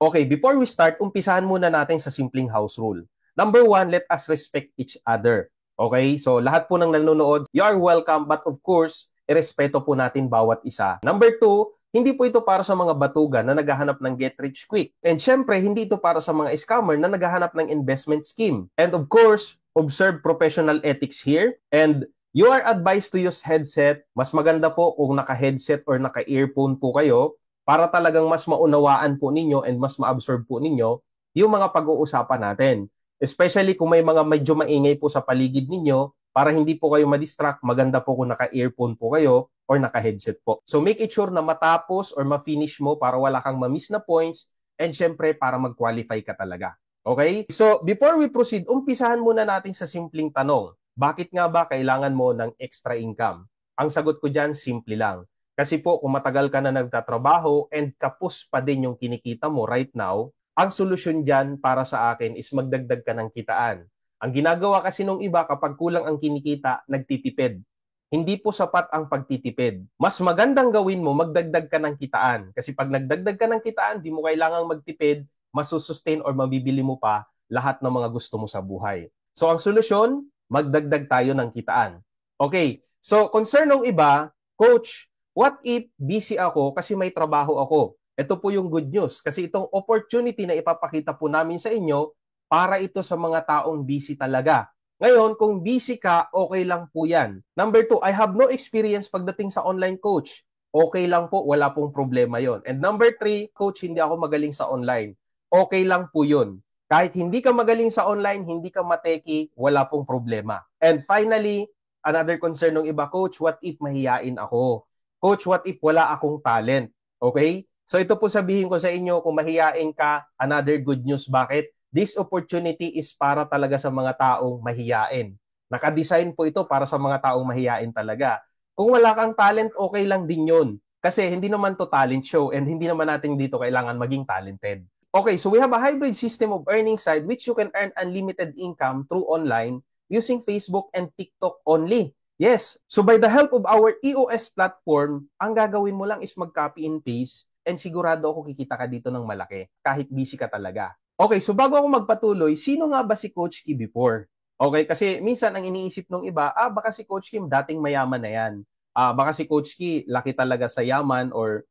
Okay, before we start, umpisahan muna natin sa simpleng house rule. Number one, let us respect each other. Okay? So, lahat po ng nanonood, you are welcome, but of course, irespeto po natin bawat isa. Number two, hindi po ito para sa mga batugan na naghahanap ng get rich quick. And syempre, hindi ito para sa mga scammer na naghahanap ng investment scheme. And of course, observe professional ethics here. And you are advised to use headset. Mas maganda po kung naka-headset or naka-earphone po kayo para talagang mas maunawaan po ninyo and mas ma-absorb po ninyo yung mga pag-uusapan natin. Especially kung may mga medyo maingay po sa paligid ninyo, para hindi po kayo ma-distract, maganda po kung naka-earphone po kayo or naka-headset po. So make it sure na matapos or ma-finish mo para wala kang ma-miss na points and syempre para mag-qualify ka talaga. Okay? So before we proceed, umpisahan muna natin sa simpleng tanong. Bakit nga ba kailangan mo ng extra income? Ang sagot ko dyan, simple lang. Kasi po, kung matagal ka na nagtatrabaho and kapos pa din yung kinikita mo right now, ang solusyon dyan para sa akin is magdagdag ka ng kitaan. Ang ginagawa kasi nung iba, kapag kulang ang kinikita, nagtitipid. Hindi po sapat ang pagtitipid. Mas magandang gawin mo, magdagdag ka ng kitaan. Kasi pag nagdagdag ka ng kitaan, di mo kailangang magtipid, masusustain or mabibili mo pa lahat ng mga gusto mo sa buhay. So ang solusyon, magdagdag tayo ng kitaan. Okay, so concern ng iba, Coach, what if busy ako kasi may trabaho ako? Ito po yung good news kasi itong opportunity na ipapakita po namin sa inyo para ito sa mga taong busy talaga. Ngayon, kung busy ka, okay lang po yan. Number two, I have no experience pagdating sa online coach. Okay lang po, wala pong problema yon. And number three, coach, hindi ako magaling sa online. Okay lang po yun. Kahit hindi ka magaling sa online, hindi ka mateki, wala pong problema. And finally, another concern ng iba, coach, what if mahiyain ako? Coach, what if wala akong talent? Okay? So ito po sabihin ko sa inyo, kung mahiyain ka, another good news. Bakit? This opportunity is para talaga sa mga taong mahiyain. Nakadesign po ito para sa mga taong mahiyain talaga. Kung wala kang talent, okay lang din yun. Kasi hindi naman to talent show and hindi naman natin dito kailangan maging talented. Okay, so we have a hybrid system of earning side which you can earn unlimited income through online using Facebook and TikTok only. Yes, so by the help of our EOS platform, ang gagawin mo lang is mag-copy and paste and sigurado ako kikita ka dito ng malaki kahit busy ka talaga. Okay, so bago ako magpatuloy, sino nga ba si Coach Ki before? Okay, kasi minsan ang iniisip ng iba, baka si Coach Kim dating mayaman na yan. Baka si Coach Ki laki talaga sa yaman or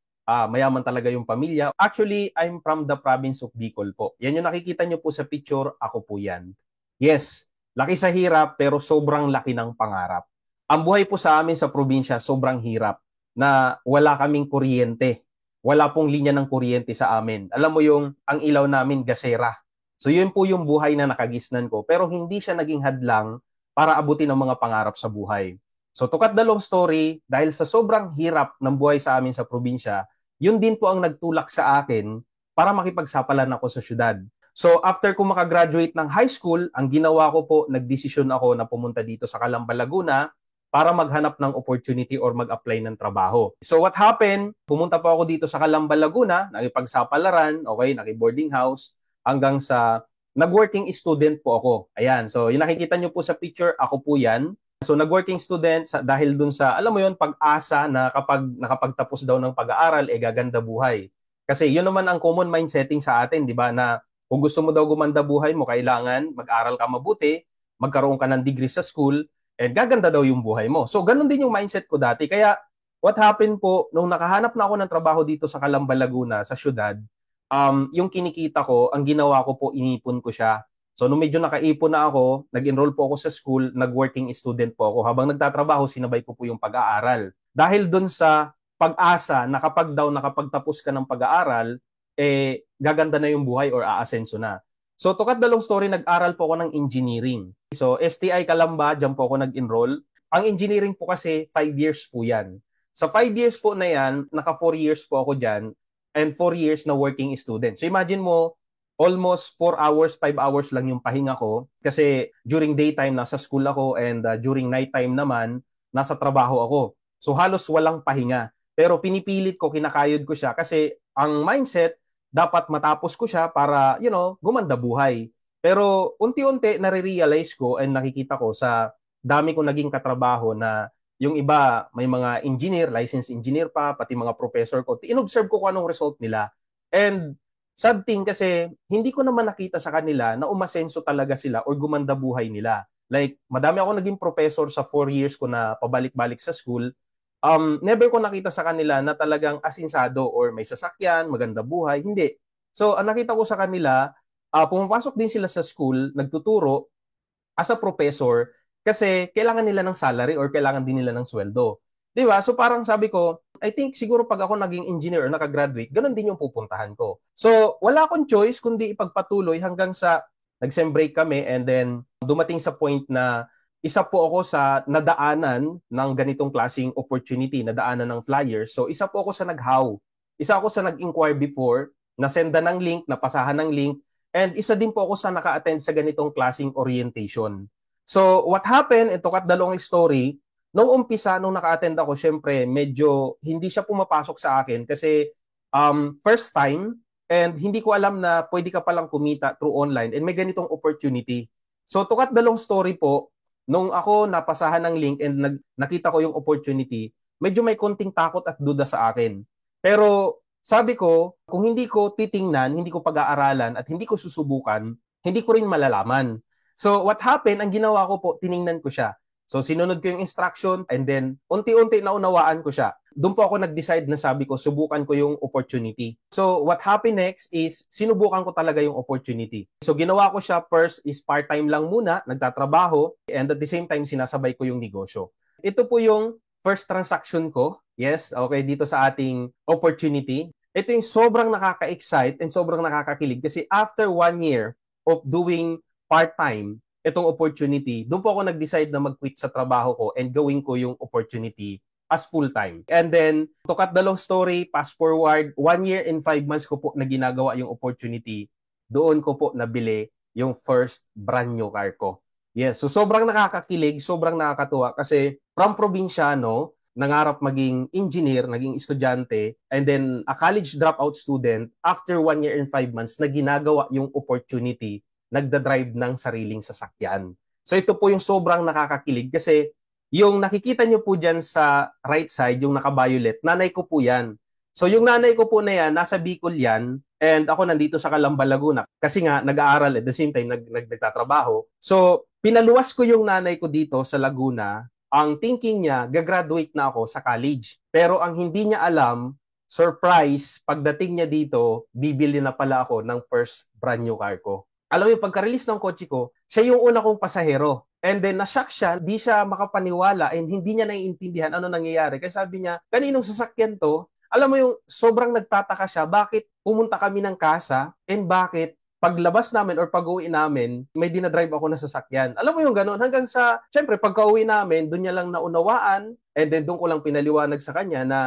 mayaman talaga yung pamilya. Actually, I'm from the province of Bicol po. Yan yung nakikita nyo po sa picture, ako po yan. Yes, laki sa hirap pero sobrang laki ng pangarap. Ang buhay po sa amin sa probinsya, sobrang hirap na wala kaming kuryente. Wala pong linya ng kuryente sa amin. Alam mo yung ang ilaw namin gasera. So yun po yung buhay na nakagisnan ko. Pero hindi siya naging hadlang para abutin ang mga pangarap sa buhay. So to cut the long story, dahil sa sobrang hirap ng buhay sa amin sa probinsya, yun din po ang nagtulak sa akin para makipagsapalan ako sa syudad. So after ko makagraduate ng high school, ang ginawa ko po, nagdesisyon ako na pumunta dito sa Calamba, Laguna para maghanap ng opportunity or mag-apply ng trabaho. So what happened? Pumunta po ako dito sa Calamba, Laguna, nakipagsapalaran, okay, nakiboarding house, hanggang sa nag-working student po ako. Ayan, so yung nakikita nyo po sa picture, ako po yan. So nag-working student dahil dun sa, alam mo yon, pag-asa na kapag nakapagtapos daw ng pag-aaral, gaganda buhay. Kasi yun naman ang common mind setting sa atin, di ba, na kung gusto mo daw gumanda buhay mo, kailangan mag-aral ka mabuti, magkaroon ka ng degree sa school, and gaganda daw yung buhay mo. So, ganun din yung mindset ko dati. Kaya, what happened po, nung nakahanap na ako ng trabaho dito sa Calamba, Laguna, sa syudad, yung kinikita ko, ang ginawa ko po, inipon ko siya. So, nung medyo nakaipon na ako, nag-enroll po ako sa school, nag-working student po ako. Habang nagtatrabaho, sinabay ko po yung pag-aaral. Dahil dun sa pag-asa na kapag daw nakapagtapos ka ng pag-aaral, gaganda na yung buhay or aasenso na. So, to cut the long story, nag-aral po ako ng engineering. So, STI Calamba, dyan po ako nag-enroll. Ang engineering po kasi, 5 years po yan. Sa 5 years po na yan, naka 4 years po ako dyan, and 4 years na working student. So, imagine mo, almost 4 hours, 5 hours lang yung pahinga ko. Kasi during daytime, nasa school ako, and during nighttime naman, nasa trabaho ako. So, halos walang pahinga. Pero pinipilit ko, kinakayod ko siya kasi ang mindset, dapat matapos ko siya para, gumanda buhay. Pero unti-unti nare-realize ko and nakikita ko sa dami kong naging katrabaho na yung iba may mga engineer, licensed engineer pa, pati mga professor ko. Inobserve ko kung anong result nila. And sad thing kasi hindi ko naman nakita sa kanila na umasenso talaga sila or gumanda buhay nila. Like, madami ako naging professor sa 4 years ko na pabalik-balik sa school. Never ko nakita sa kanila na talagang asinsado or may sasakyan, maganda buhay. Hindi. So, ang nakita ko sa kanila, pumapasok din sila sa school, nagtuturo as a professor kasi kailangan nila ng salary or kailangan din nila ng sweldo. 'Di ba? So parang sabi ko, I think siguro pag ako naging engineer or nakagraduate, ganun din yung pupuntahan ko. So wala akong choice kundi ipagpatuloy hanggang sa nag-sem break kami and then dumating sa point na isa po ako sa nadaanan ng ganitong klaseng opportunity, nadaanan ng flyers. So isa po ako sa nag-how. Isa ako sa nag-inquire before, nasenda ng link, napasahan ng link, and isa din po ako sa naka-attend sa ganitong klaseng orientation. So, what happened, ito cut the long story, nung umpisa, nung naka-attend ako, syempre, medyo hindi siya pumapasok sa akin kasi first time, and hindi ko alam na pwede ka palang kumita through online and may ganitong opportunity. So, to cut the long story po, nung ako napasahan ng link and nakita ko yung opportunity, medyo may konting takot at duda sa akin. Pero sabi ko, kung hindi ko titingnan, hindi ko pag-aaralan at hindi ko susubukan, hindi ko rin malalaman. So what happened, ang ginawa ko po, tiningnan ko siya. So sinunod ko yung instruction and then unti-unti naunawaan ko siya. Doon po ako nag-decide na sabi ko, subukan ko yung opportunity. So what happened next is, sinubukan ko talaga yung opportunity. So ginawa ko siya, first is part-time lang muna, nagtatrabaho, and at the same time, sinasabay ko yung negosyo. Ito po yung first transaction ko. Yes, okay, dito sa ating opportunity. Ito yung sobrang nakaka-excite and sobrang nakakakilig kasi after 1 year of doing part-time, itong opportunity, doon po ako nag-decide na mag-quit sa trabaho ko and gawin ko yung opportunity as full-time. And then, to cut the long story, fast forward, 1 year and 5 months ko po na ginagawa yung opportunity, doon ko po nabili yung first brand new car ko. Yes, so sobrang nakakakilig, sobrang nakakatuwa kasi from probinsyano, nangarap maging engineer, naging estudyante, and then a college dropout student, after 1 year and 5 months, na ginagawa yung opportunity, nagda-drive ng sariling sasakyan. So ito po yung sobrang nakakakilig kasi yung nakikita nyo po dyan sa right side, yung naka-violet, nanay ko po yan. So yung nanay ko po na yan, nasa Bicol yan, and ako nandito sa Calamba, Laguna. Kasi nga, nag-aaral at the same time, nagtatrabaho. So, pinaluwas ko yung nanay ko dito sa Laguna. Ang thinking niya, gagraduate na ako sa college. Pero ang hindi niya alam, surprise, pagdating niya dito, bibili na pala ako ng first brand new car ko. Alam mo yung pagka-release ng kotse ko, siya yung una kong pasahero. And then na-shock siya, di siya makapaniwala and hindi niya naiintindihan ano nangyayari. Kasi sabi niya, kaninong sasakyan to? Alam mo yung sobrang nagtataka siya, bakit pumunta kami ng kasa and bakit paglabas namin or pag-uwi namin, may dinadrive ako na sasakyan. Alam mo yung ganun, hanggang sa, syempre, pagka-uwi namin, doon niya lang naunawaan, and then doon ko lang pinaliwanag sa kanya na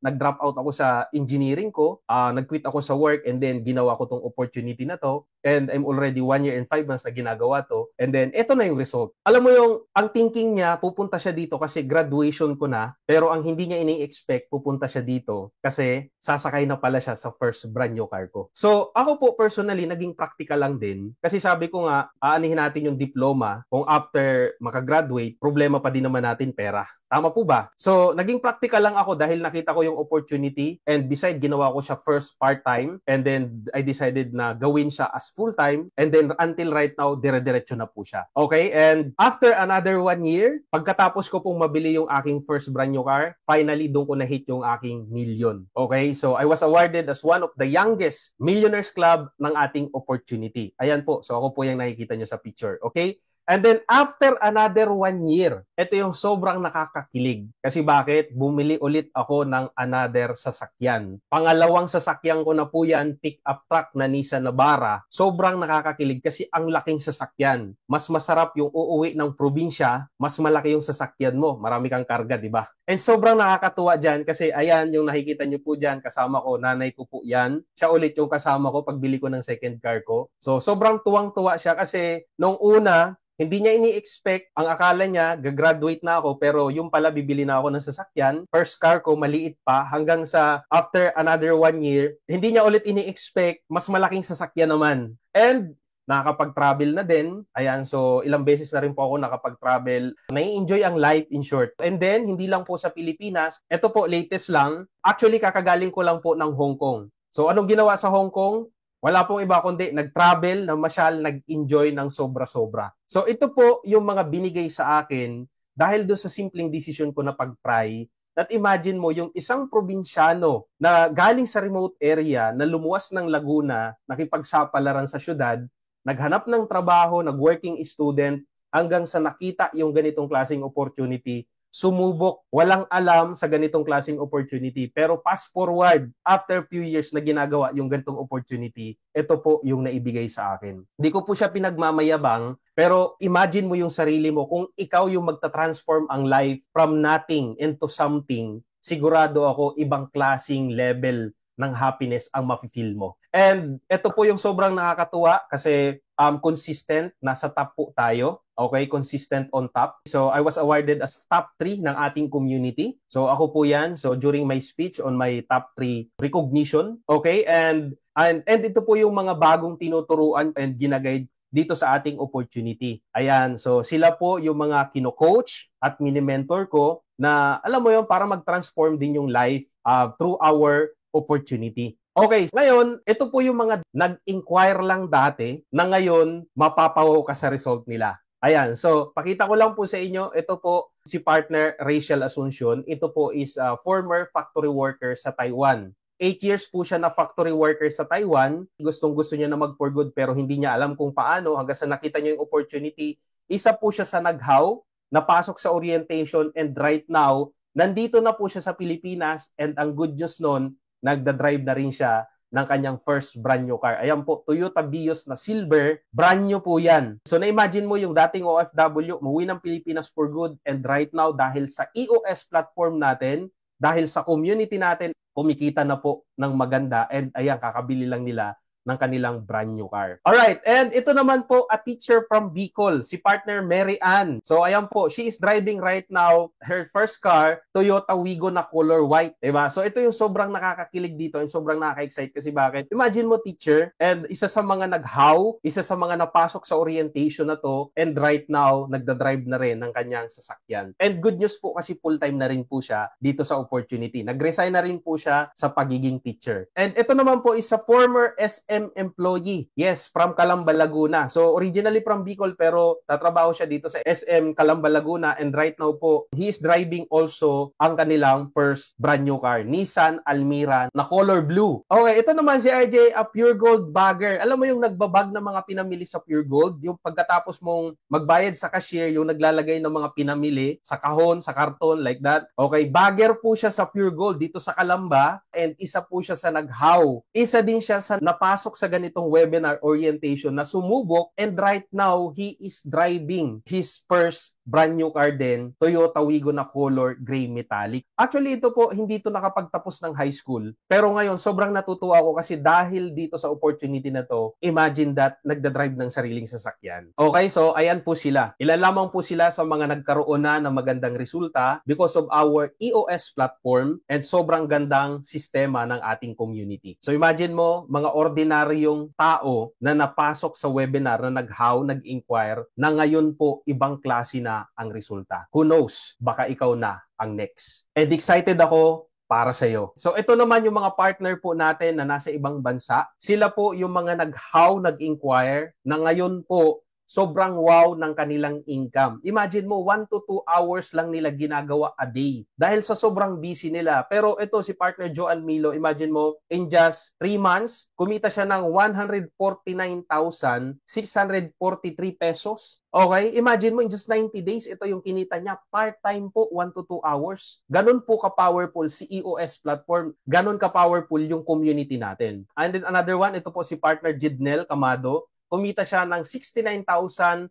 nag-drop out ako sa engineering ko, nag-quit ako sa work, and then ginawa ko tong opportunity na to, and I'm already 1 year and 5 months na ginagawa to, and then eto na yung result. Alam mo yung, ang thinking niya, pupunta siya dito kasi graduation ko na, pero ang hindi niya ini-expect, pupunta siya dito kasi sasakay na pala siya sa first brand new car ko. So, ako po personally, naging practical lang din. Kasi sabi ko nga, aanihin natin yung diploma kung after makagraduate, problema pa din naman natin pera. Tama po ba? So, naging practical lang ako dahil nakita ko yung opportunity and beside, ginawa ko siya first part-time and then I decided na gawin siya as full-time and then until right now, dire-diretso na po siya. Okay? And after another 1 year, pagkatapos ko pong mabili yung aking first brand new car, finally, doon ko na-hit yung aking million. Okay? So, I was awarded as one of the youngest millionaires club ng ating opportunity. Ayan po. So, ako po yung nakikita nyo sa picture. Okay? And then, after another 1 year, ito yung sobrang nakakakilig. Kasi bakit? Bumili ulit ako ng another sasakyan. Pangalawang sasakyan ko na po yan, pick-up truck na Nissan Navara. Sobrang nakakakilig kasi ang laking sasakyan. Mas masarap yung uuwi ng probinsya, mas malaki yung sasakyan mo. Marami kang karga, di ba? And sobrang nakakatuwa dyan kasi ayan, yung nakikita nyo po dyan, kasama ko, nanay ko po yan. Siya ulit yung kasama ko pagbili ko ng second car ko. So, sobrang tuwang-tuwa siya kasi nung una, hindi niya ini-expect, ang akala niya, gagraduate na ako, pero yung pala bibili na ako ng sasakyan. First car ko, maliit pa, hanggang sa after another 1 year, hindi niya ulit ini-expect, mas malaking sasakyan naman. And nakakapag-travel na din. Ayan, so ilang beses na rin po ako nakapag-travel. Nai-enjoy ang life in short. And then, hindi lang po sa Pilipinas, ito po, latest lang. Actually, kakagaling ko lang po ng Hong Kong. So anong ginawa sa Hong Kong? Wala pong iba kundi nag-travel, namasyal, nag-enjoy ng sobra-sobra. So ito po yung mga binigay sa akin dahil doon sa simpleng decision ko na pag-try. At imagine mo yung isang probinsyano na galing sa remote area na lumuwas ng Laguna, nakipagsapalaran sa syudad, naghanap ng trabaho, nag-working student, hanggang sa nakita yung ganitong klaseng opportunity, sumubok, walang alam sa ganitong klaseng opportunity. Pero fast forward, after few years na ginagawa yung ganitong opportunity, ito po yung naibigay sa akin. Hindi ko po siya pinagmamayabang, pero imagine mo yung sarili mo, kung ikaw yung magta-transform ang life from nothing into something, sigurado ako ibang klaseng level ng happiness ang mafe-feel mo. And ito po yung sobrang nakakatuwa kasi consistent, nasa top po tayo. Okay, consistent on top. So I was awarded as top 3 ng ating community. So ako po yan. So during my speech on my top 3 recognition. Okay, and ito po yung mga bagong tinuturuan and ginaguide dito sa ating opportunity. Ayan, so sila po yung mga kino-coach at mini-mentor ko na alam mo yun, para mag-transform din yung life through our opportunity. Okay, ngayon, ito po yung mga nag-inquire lang dati na ngayon mapapawaw ka sa result nila. Ayan, so pakita ko lang po sa inyo, ito po si partner Rachel Asuncion. Ito po is former factory worker sa Taiwan. 8 years po siya na factory worker sa Taiwan. Gustong-gusto niya na mag for good pero hindi niya alam kung paano hanggang sa nakita niya yung opportunity. Isa po siya sa naghaw, napasok sa orientation, and right now, nandito na po siya sa Pilipinas, and ang good news nun, nagda-drive na rin siya ng kanyang first brand new car. Ayan po, Toyota Vios na silver, brand new po yan. So na-imagine mo yung dating OFW, umuwi ng Pilipinas for good, and right now, dahil sa EOS platform natin, dahil sa community natin, kumikita na po ng maganda, and ayan, kakabili lang nila ng kanilang brand new car. Alright, and ito naman po, a teacher from Bicol, si partner Mary Ann. So ayan po, she is driving right now her first car, Toyota Wigo na color white. Diba? So ito yung sobrang nakakakilig dito and sobrang nakaka-excite kasi bakit? Imagine mo teacher, and isa sa mga naghaw, isa sa mga napasok sa orientation na to, and right now, nagda-drive na rin ng kanyang sasakyan. And good news po kasi full-time na rin po siya dito sa opportunity. Nag-resign na rin po siya sa pagiging teacher. And ito naman po is a former SM employee. Yes, from Calamba, Laguna. So originally from Bicol pero tatrabaho siya dito sa SM Calamba, Laguna, and right now po, he is driving also ang kanilang first brand new car, Nissan Almera na color blue. Okay, ito naman si RJ, a pure gold bagger. Alam mo yung nagbabag ng mga pinamili sa pure gold? Yung pagkatapos mong magbayad sa cashier, yung naglalagay ng mga pinamili sa kahon, sa karton, like that. Okay, bagger po siya sa pure gold dito sa Calamba, and isa po siya sa naghaw. Isa din siya sa napasok sa ganitong webinar orientation na sumubok, and right now, he is driving his first brand new car din, Toyota Wigo na color gray metallic. Actually, ito po, hindi ito nakapagtapos ng high school. Pero ngayon, sobrang natutuwa ako kasi dahil dito sa opportunity na to, imagine that, nagda-drive ng sariling sasakyan. Okay, so ayan po sila. Ilalamang po sila sa mga nagkaroon na ng magandang resulta because of our EOS platform and sobrang gandang sistema ng ating community. So imagine mo, mga ordinaryong tao na napasok sa webinar na nag-how, nag-inquire, na ngayon po ibang klase na ang resulta. Who knows? Baka ikaw na ang next. And excited ako para sa iyo. So ito naman yung mga partner po natin na nasa ibang bansa. Sila po yung mga nag-how, nag-inquire, na ngayon po sobrang wow ng kanilang income. Imagine mo, 1 to 2 hours lang nila ginagawa a day dahil sa sobrang busy nila. Pero ito si partner Joan Milo, imagine mo, in just 3 months, kumita siya ng 149,643 pesos. Okay, imagine mo, in just 90 days, ito yung kinita niya. Part-time po, 1 to 2 hours. Ganun po ka-powerful si EOS platform. Ganun ka-powerful yung community natin. And then another one, ito po si partner Jidnel Camado. Kumita siya ng 69,104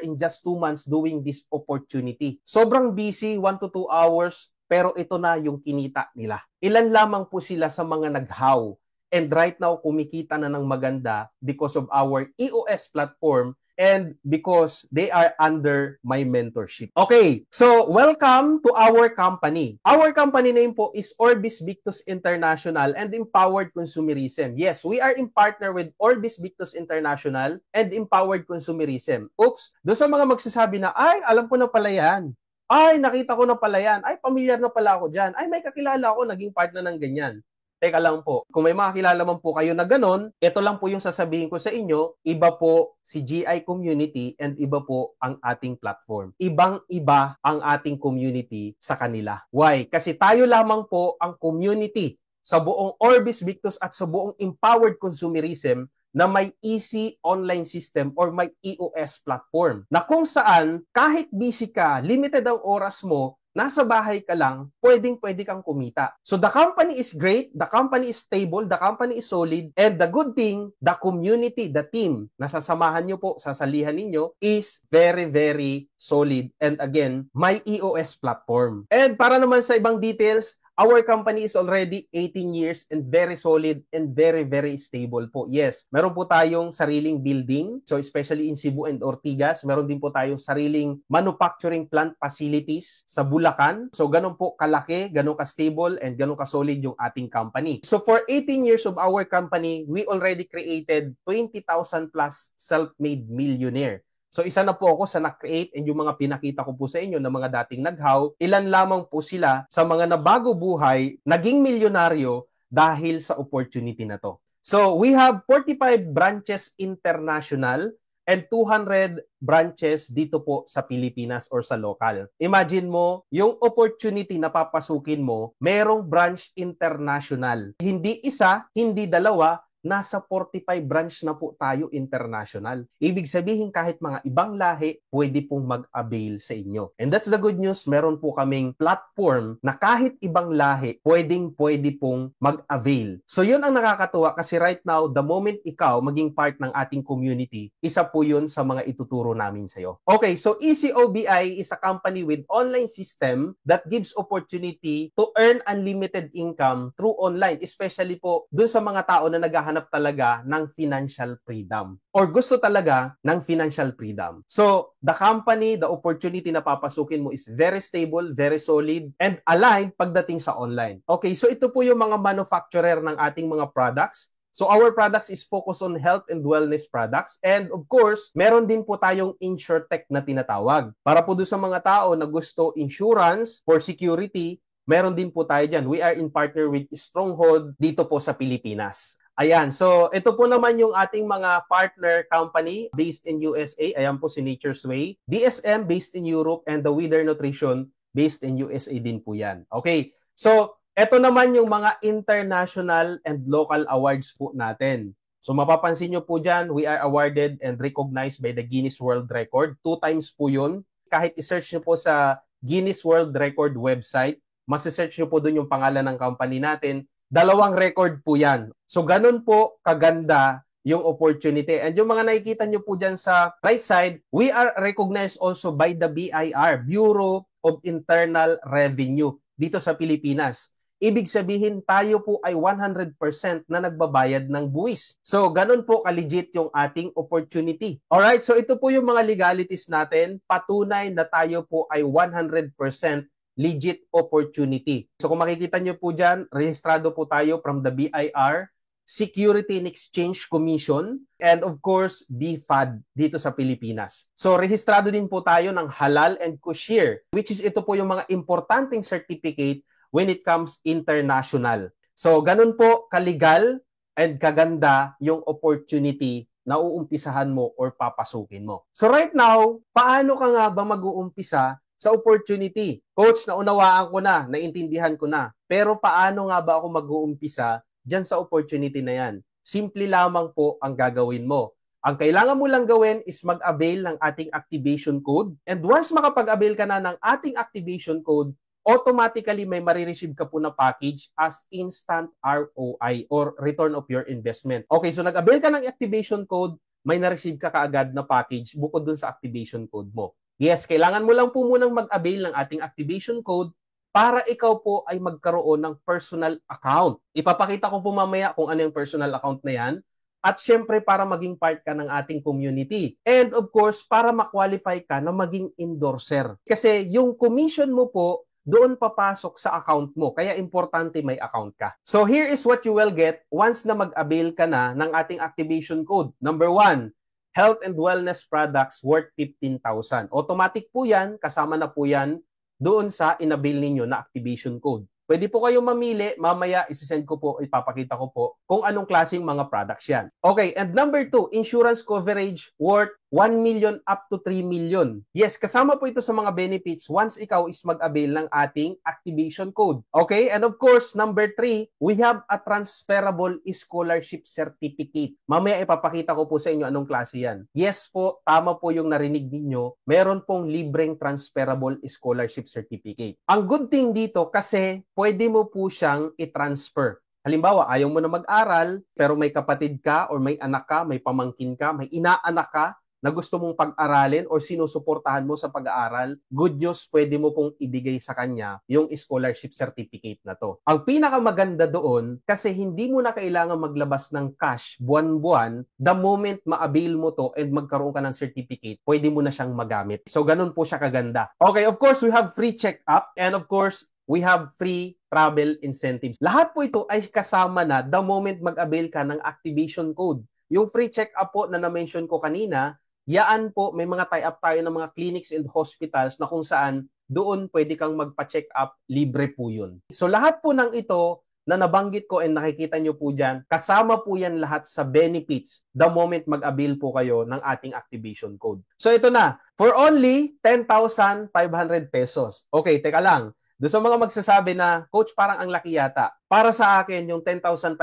in just 2 months doing this opportunity. Sobrang busy, 1 to 2 hours, pero ito na yung kinita nila. Ilan lamang po sila sa mga naghaw. And right now, kumikita na ng maganda because of our EOS platform and because they are under my mentorship. Okay, so welcome to our company. Our company name po is Orbis Victus International and Empowered Consumerism. Yes, we are in partner with Orbis Victus International and Empowered Consumerism. Oops, doon sa mga magsasabi na, ay, alam ko na pala yan. Ay, nakita ko na pala yan. Ay, pamilyar na pala ako dyan. Ay, may kakilala ako, naging partner ng ganyan. Teka lang po, kung may mga kilala man po kayo na ganon, ito lang po yung sasabihin ko sa inyo, iba po si GI Community and iba po ang ating platform. Ibang-iba ang ating community sa kanila. Why? Kasi tayo lamang po ang community sa buong Orbis Victus at sa buong empowered consumerism na may easy online system or may EOS platform na kung saan kahit busy ka, limited ang oras mo, nasa bahay ka lang, pwede kang kumita. So the company is great, the company is stable, the company is solid, and the good thing, the community, the team na sasamahan nyo po, sasalihan ninyo is very, very solid. And again, may EOS platform. And para naman sa ibang details, our company is already 18 years and very solid and very, very stable po. Yes, meron po tayong sariling building. So especially in Cebu and Ortigas, meron din po tayong sariling manufacturing plant facilities sa Bulacan. So ganun po kalaki, ganun ka-stable, and ganun ka-solid yung ating company. So for 18 years of our company, we already created 20,000 plus self-made millionaire. So isa na po ako sa na-create and yung mga pinakita ko po sa inyo na mga dating naghaw, ilan lamang po sila sa mga nabago buhay, naging milyonaryo dahil sa opportunity na to. So we have 45 branches international and 200 branches dito po sa Pilipinas or sa local. Imagine mo, yung opportunity na papasukin mo, merong branch international. Hindi isa, hindi dalawa, nasa 45 branch na po tayo international. Ibig sabihin kahit mga ibang lahi, pwede pong mag-avail sa inyo. And that's the good news, meron po kaming platform na kahit ibang lahi, pwede pong mag-avail. So yun ang nakakatuwa kasi right now, the moment ikaw maging part ng ating community, isa po yun sa mga ituturo namin sa iyo. Okay, so ECOBI is a company with online system that gives opportunity to earn unlimited income through online, especially po dun sa mga tao na naghahanap talaga ng financial freedom or gusto talaga ng financial freedom. So, the company, the opportunity na papasukin mo is very stable, very solid, and aligned pagdating sa online. Okay, so ito po yung mga manufacturer ng ating mga products. So our products is focused on health and wellness products. And of course, meron din po tayong InsurTech na tinatawag. Para po doon sa mga tao na gusto insurance for security, meron din po tayo dyan. We are in partner with Stronghold dito po sa Pilipinas. Ayan, so ito po naman yung ating mga partner company based in USA. Ayan po si Nature's Way. DSM based in Europe and the Wither Nutrition based in USA din po yan. Okay, so ito naman yung mga international and local awards po natin. So mapapansin nyo po dyan, we are awarded and recognized by the Guinness World Record. 2 times po yun. Kahit i-search nyo po sa Guinness World Record website, masisearch nyo po dun yung pangalan ng company natin. 2 record po yan. So ganun po kaganda yung opportunity. And yung mga nakikita nyo po dyan sa right side, we are recognized also by the BIR, Bureau of Internal Revenue, dito sa Pilipinas. Ibig sabihin tayo po ay 100% na nagbabayad ng buwis. So ganun po ka-legit yung ating opportunity. Alright, so ito po yung mga legalities natin. Patunay na tayo po ay 100% legit opportunity. So kung makikita nyo po dyan, rehistrado po tayo from the BIR, Security and Exchange Commission, and of course, BFAD dito sa Pilipinas. So rehistrado din po tayo ng Halal and Kosher, which is ito po yung mga importanteng certificate when it comes international. So ganun po kalegal and kaganda yung opportunity na uumpisahan mo or papasukin mo. So right now, paano ka nga ba mag-uumpisa sa opportunity? Coach, naunawaan ko na, naintindihan ko na. Pero paano nga ba ako mag-uumpisa dyan sa opportunity na yan? Simple lamang po ang gagawin mo. Ang kailangan mo lang gawin is mag-avail ng ating activation code. And once makapag-avail ka na ng ating activation code, automatically may marireceive ka po na package as instant ROI or return of your investment. Okay, so nag-avail ka ng activation code, may na-receive ka kaagad na package bukod dun sa activation code mo. Yes, kailangan mo lang po munang mag-avail ng ating activation code para ikaw po ay magkaroon ng personal account. Ipapakita ko po mamaya kung ano yung personal account na yan. At syempre para maging part ka ng ating community. And of course, para ma-qualify ka na maging endorser. Kasi yung commission mo po, doon papasok sa account mo. Kaya importante may account ka. So here is what you will get once na mag-avail ka na ng ating activation code. Number 1, health and wellness products worth 15,000. Automatic po yan, kasama na po yan doon sa inabil ninyo na activation code. Pwede po kayong mamili, mamaya isisend ko po, ipapakita ko po kung anong klaseng mga products yan. Okay, and number 2, insurance coverage worth 1 million up to 3 million. Yes, kasama po ito sa mga benefits once ikaw is mag-avail ng ating activation code. Okay, and of course, number 3, we have a transferable scholarship certificate. Mamaya ipapakita ko po sa inyo anong klase yan. Yes po, tama po yung narinig ninyo, meron pong libreng transferable scholarship certificate. Ang good thing dito kasi pwede mo po siyang i-transfer. Halimbawa, ayaw mo na mag-aral, pero may kapatid ka or may anak ka, may pamangkin ka, may inaanak ka na gusto mong pag-aralin or sinusuportahan mo sa pag-aaral, good news, pwede mo pong ibigay sa kanya yung scholarship certificate na to. Ang pinakamaganda doon, kasi hindi mo na kailangan maglabas ng cash buwan-buwan, the moment ma-avail mo to and magkaroon ka ng certificate, pwede mo na siyang magamit. So, ganun po siya kaganda. Okay, of course, we have free check-up and of course, we have free travel incentives. Lahat po ito ay kasama na the moment mag-avail ka ng activation code. Yung free check-up po na na-mention ko kanina, yaan po, may mga tie-up tayo ng mga clinics and hospitals na kung saan doon pwede kang magpa-check up, libre po yun. So lahat po ng ito na nabanggit ko and nakikita nyo po dyan, kasama po yan lahat sa benefits the moment mag-avail po kayo ng ating activation code. So ito na, for only 10,500 pesos. Okay, teka lang. Doon sa mga magsasabi na, Coach, parang ang laki yata. Para sa akin, yung 10,500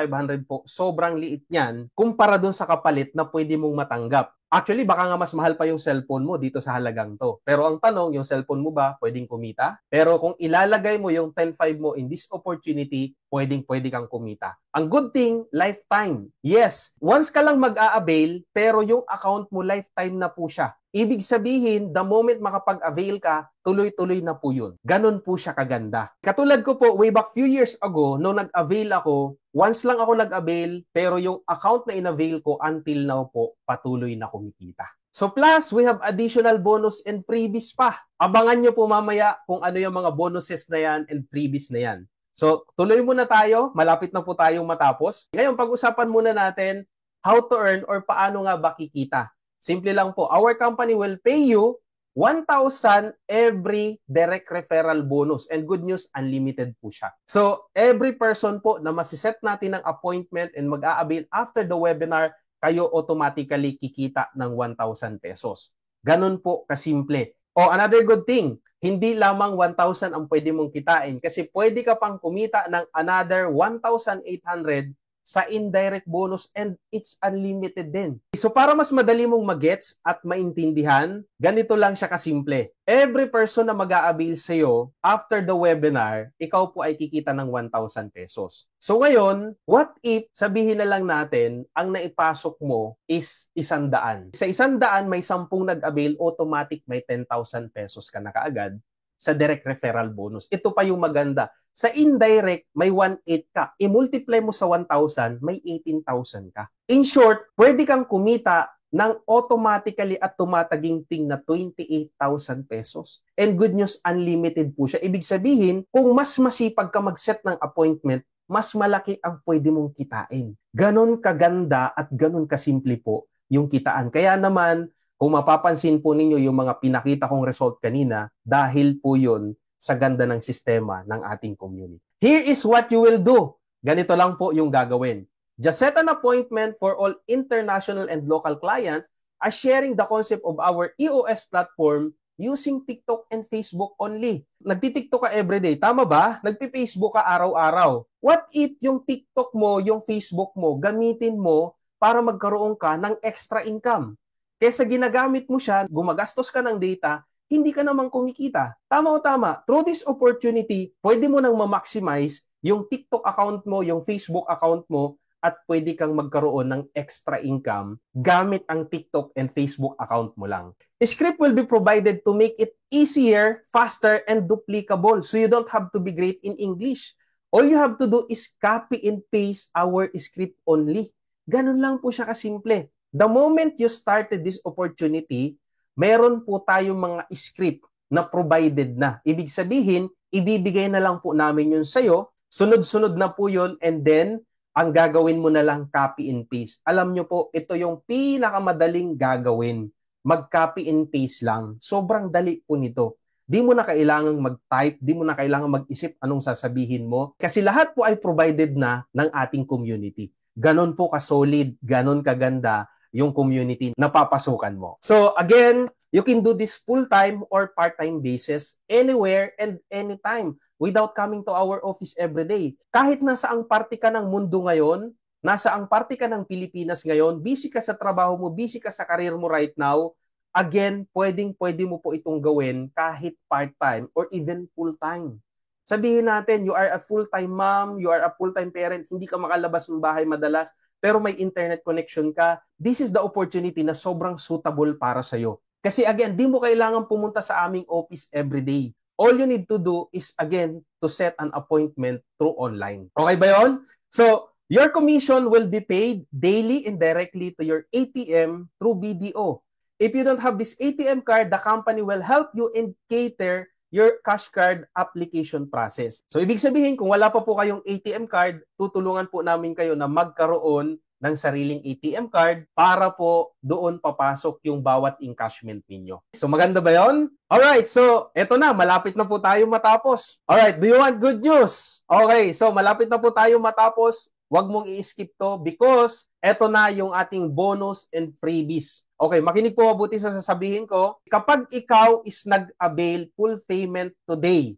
po, sobrang liit niyan kumpara doon sa kapalit na pwede mong matanggap. Actually, baka nga mas mahal pa yung cellphone mo dito sa halagang to. Pero ang tanong, yung cellphone mo ba pwedeng kumita? Pero kung ilalagay mo yung 10,500 mo in this opportunity, pwede kang kumita. Ang good thing, lifetime. Yes, once ka lang mag-a-avail, pero yung account mo lifetime na po siya. Ibig sabihin, the moment makapag-avail ka, tuloy-tuloy na po yun. Ganon po siya kaganda. Katulad ko po, way back few years ago, nung nag-avail ako, once lang ako nag-avail, pero yung account na in-avail ko until now po, patuloy na kumikita. So plus, we have additional bonus and freebies pa. Abangan nyo po mamaya kung ano yung mga bonuses na yan and freebies na yan. So tuloy muna tayo, malapit na po tayong matapos. Ngayon, pag-usapan muna natin how to earn or paano nga ba kikita. Simple lang po, our company will pay you 1,000 every direct referral bonus. And good news, unlimited po siya. So, every person po na masiset natin ng appointment and mag-a-avail after the webinar, kayo automatically kikita ng 1,000 pesos. Ganun po kasimple. O, another good thing, hindi lamang 1,000 ang pwede mong kitain kasi pwede ka pang kumita ng another 1,800 sa indirect bonus and it's unlimited din. So para mas madali mong magets at maintindihan, ganito lang siya kasimple. Every person na mag-a-avail sa'yo after the webinar, ikaw po ay kikita ng 1,000 pesos. So ngayon, what if sabihin na lang natin, ang naipasok mo is 100. Sa 100, may 10 nag-avail, automatic may 10,000 pesos ka na kaagad sa direct referral bonus. Ito pa yung maganda. Sa indirect, may 1,800 ka. I-multiply mo sa 1,000, may 18,000 ka. In short, pwede kang kumita ng automatically at tumataginting na 28,000 pesos. And good news, unlimited po siya. Ibig sabihin, kung mas masipag ka mag-set ng appointment, mas malaki ang pwede mong kitain. Ganon kaganda at ganon kasimple po yung kitaan. Kaya naman, kung mapapansin po ninyo yung mga pinakita kong result kanina, dahil po yun sa ganda ng sistema ng ating community. Here is what you will do. Ganito lang po yung gagawin. Just set an appointment for all international and local clients as sharing the concept of our EOS platform using TikTok and Facebook only. Nagti-TikTok ka everyday, tama ba? Nagpi-Facebook ka araw-araw. What if yung TikTok mo, yung Facebook mo, gamitin mo para magkaroon ka ng extra income? Kesa ginagamit mo siya, gumagastos ka ng data, hindi ka naman kumikita. Tama o tama? Through this opportunity, pwede mo nang ma-maximize yung TikTok account mo, yung Facebook account mo, at pwede kang magkaroon ng extra income gamit ang TikTok and Facebook account mo lang. A script will be provided to make it easier, faster, and duplicable. So you don't have to be great in English. All you have to do is copy and paste our script only. Ganun lang po siya kasimple. The moment you started this opportunity, meron po tayong mga script na provided na. Ibig sabihin, ibibigay na lang po namin yun sa'yo, sunod-sunod na po yun, and then, ang gagawin mo na lang copy and paste. Alam nyo po, ito yung pinakamadaling gagawin. Mag-copy and paste lang. Sobrang dali po nito. Di mo na kailangang mag-type, di mo na kailangang mag-isip anong sasabihin mo. Kasi lahat po ay provided na ng ating community. Ganon po ka-solid, ganon kaganda yung community na papasukan mo. So again, you can do this full-time or part-time basis anywhere and anytime without coming to our office every day. Kahit nasa ang parte ka ng mundo ngayon, nasa ang parte ka ng Pilipinas ngayon, busy ka sa trabaho mo, busy ka sa career mo right now, again, pwede mo po itong gawin kahit part-time or even full-time. Sabihin natin, you are a full-time mom, you are a full-time parent, hindi ka makalabas ng bahay madalas, pero may internet connection ka, this is the opportunity na sobrang suitable para sa'yo. Kasi again, di mo kailangan pumunta sa aming office every day. All you need to do is, again, to set an appointment through online. Okay ba yun? So, your commission will be paid daily and directly to your ATM through BDO. If you don't have this ATM card, the company will help you and cater your cash card application process. So, ibig sabihin, kung wala pa po kayong ATM card, tutulungan po namin kayo na magkaroon ng sariling ATM card para po doon papasok yung bawat encashment ninyo. So, maganda ba yon? Alright, so, eto na, malapit na po tayo matapos. Alright, do you want good news? Okay, so, malapit na po tayo matapos. Huwag mong i-skip to because eto na yung ating bonus and freebies. Okay, makinig po mabuti sa sasabihin ko. Kapag ikaw is nag-avail full payment today,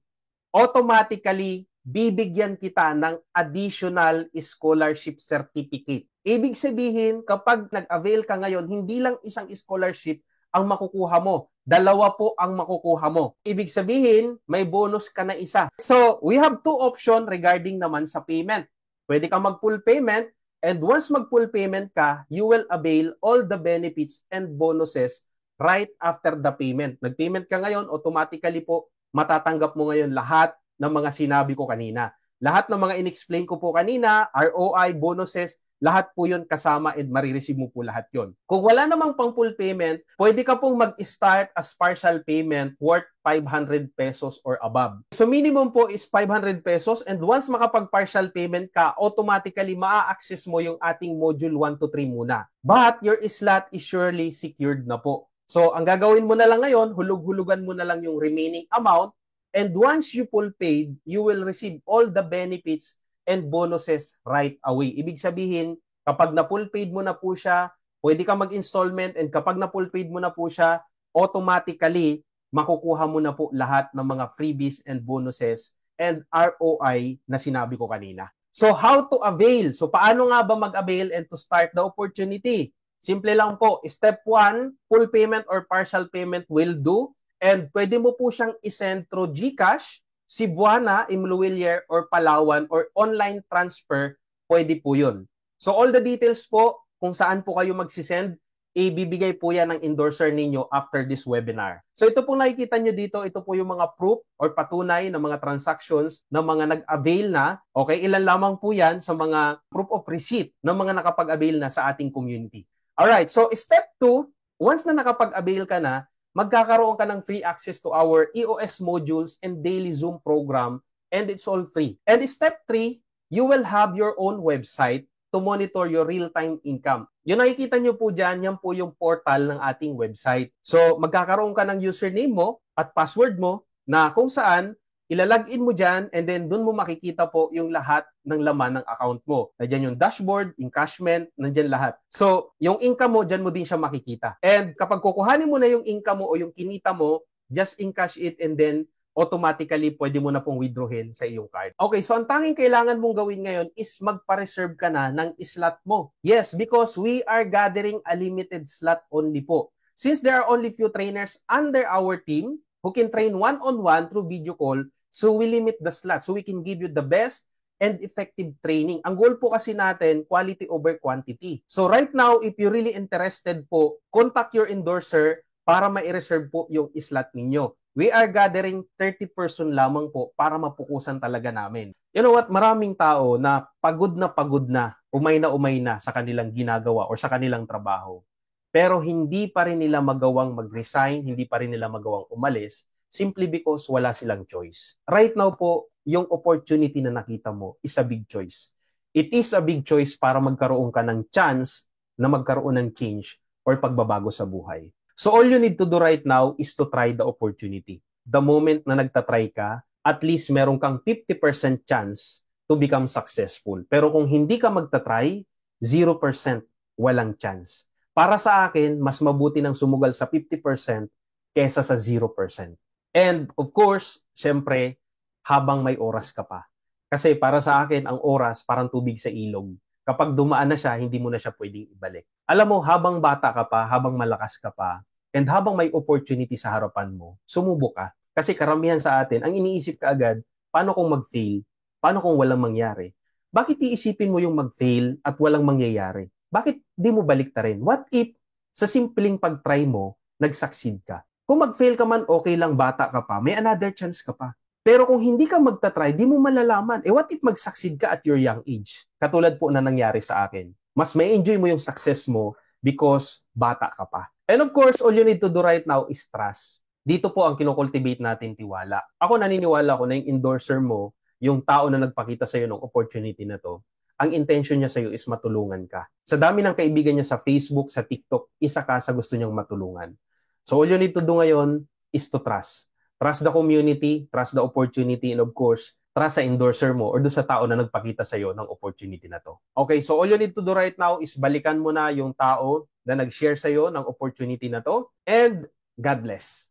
automatically bibigyan kita ng additional scholarship certificate. Ibig sabihin, kapag nag-avail ka ngayon, hindi lang isang scholarship ang makukuha mo. Dalawa po ang makukuha mo. Ibig sabihin, may bonus ka na isa. So, we have two options regarding naman sa payment. Pwede ka mag-full payment, and once mag-full payment ka, you will avail all the benefits and bonuses right after the payment. Nag-payment ka ngayon, automatically po matatanggap mo ngayon lahat ng mga sinabi ko kanina. Lahat ng mga in-explain ko po kanina, ROI, bonuses, lahat po yun kasama and marireceive mo po lahat yun. Kung wala namang pang full payment, pwede ka pong mag-start as partial payment worth 500 pesos or above. So minimum po is 500 pesos and once makapag-partial payment ka, automatically maa-access mo yung ating module 1 to 3 muna. But your slot is surely secured na po. So ang gagawin mo na lang ngayon, hulug-hulugan mo na lang yung remaining amount and once you full paid, you will receive all the benefits and bonuses right away. Ibig sabihin, kapag na-full paid mo na po siya, pwede ka mag-installment and kapag na-full paid mo na po siya, automatically, makukuha mo na po lahat ng mga freebies and bonuses and ROI na sinabi ko kanina. So, how to avail? So, paano nga ba mag-avail and to start the opportunity? Simple lang po. Step 1, full payment or partial payment will do and pwede mo po siyang isend through GCash, Cebuana, Imluwilier, or Palawan, or online transfer, pwede po yun. So all the details po, kung saan po kayo magsisend, ibibigay po yan ng endorser ninyo after this webinar. So ito po nakikita nyo dito, ito po yung mga proof or patunay ng mga transactions ng mga nag-avail na. Okay, ilan lamang po yan sa mga proof of receipt ng mga nakapag-avail na sa ating community. Alright, so step 2, once na nakapag-avail ka na, magkakaroon ka ng free access to our EOS modules and daily Zoom program, and it's all free. And step 3, you will have your own website to monitor your real-time income. Yung nakikita nyo po dyan, yan po yung portal ng ating website. So, magkakaroon ka ng username mo at password mo na kung saan ilalagin mo dyan and then dun mo makikita po yung lahat ng laman ng account mo. Nandiyan yung dashboard, encashment, nandiyan lahat. So, yung income mo, dyan mo din siya makikita. And kapag kukuhanin mo na yung income mo o yung kinita mo, just encash it and then automatically pwede mo na pong withdrawin sa iyong card. Okay, so ang tanging kailangan mong gawin ngayon is magpa-reserve ka na ng slot mo. Yes, because we are gathering a limited slot only po. Since there are only few trainers under our team who can train one-on-one through video call, so we limit the slot so we can give you the best and effective training. Ang goal po kasi natin, quality over quantity. So right now, if you're really interested po, contact your endorser para ma-reserve po yung slot ninyo. We are gathering 30 person lamang po para mapukusan talaga namin. You know what? Maraming tao na pagod na, umay na sa kanilang ginagawa or sa kanilang trabaho. Pero hindi pa rin nila magawang mag-resign, hindi pa rin nila magawang umalis simply because wala silang choice. Right now po, yung opportunity na nakita mo is a big choice. It is a big choice para magkaroon ka ng chance na magkaroon ng change or pagbabago sa buhay. So all you need to do right now is to try the opportunity. the moment na nagtatry ka, at least meron kang 50% chance to become successful. Pero kung hindi ka magtatry, 0% walang chance. Para sa akin, mas mabuti nang sumugal sa 50% kesa sa 0%. And of course, syempre, habang may oras ka pa. Kasi para sa akin, ang oras parang tubig sa ilog. Kapag dumaan na siya, hindi mo na siya pwedeng ibalik. Alam mo, habang bata ka pa, habang malakas ka pa, and habang may opportunity sa harapan mo, sumubok ka. Kasi karamihan sa atin, ang iniisip ka agad, paano kung mag-fail? Paano kung walang mangyari? Bakit iisipin mo yung mag-fail at walang mangyayari? Bakit di mo baliktarin? What if sa simpleng pag-try mo, nag-succeed ka? Kung mag-fail ka man, okay lang, bata ka pa, may another chance ka pa. Pero kung hindi ka magta-try, di mo malalaman. What if mag-succeed ka at your young age? Katulad po na nangyari sa akin. Mas may enjoy mo yung success mo because bata ka pa. And of course, all you need to do right now is trust. Dito po ang kinocultivate natin tiwala. Ako naniniwala ko na yung endorser mo, yung tao na nagpakita sa'yo ng opportunity na to, ang intention niya sa'yo is matulungan ka. Sa dami ng kaibigan niya sa Facebook, sa TikTok, isa ka sa gusto niyang matulungan. So all you need to do ngayon is to trust. Trust the community, trust the opportunity, and of course, trust sa endorser mo or doon sa tao na nagpakita sa'yo ng opportunity na to. Okay, so all you need to do right now is balikan mo na yung tao na nag-share sa'yo ng opportunity na to, and God bless.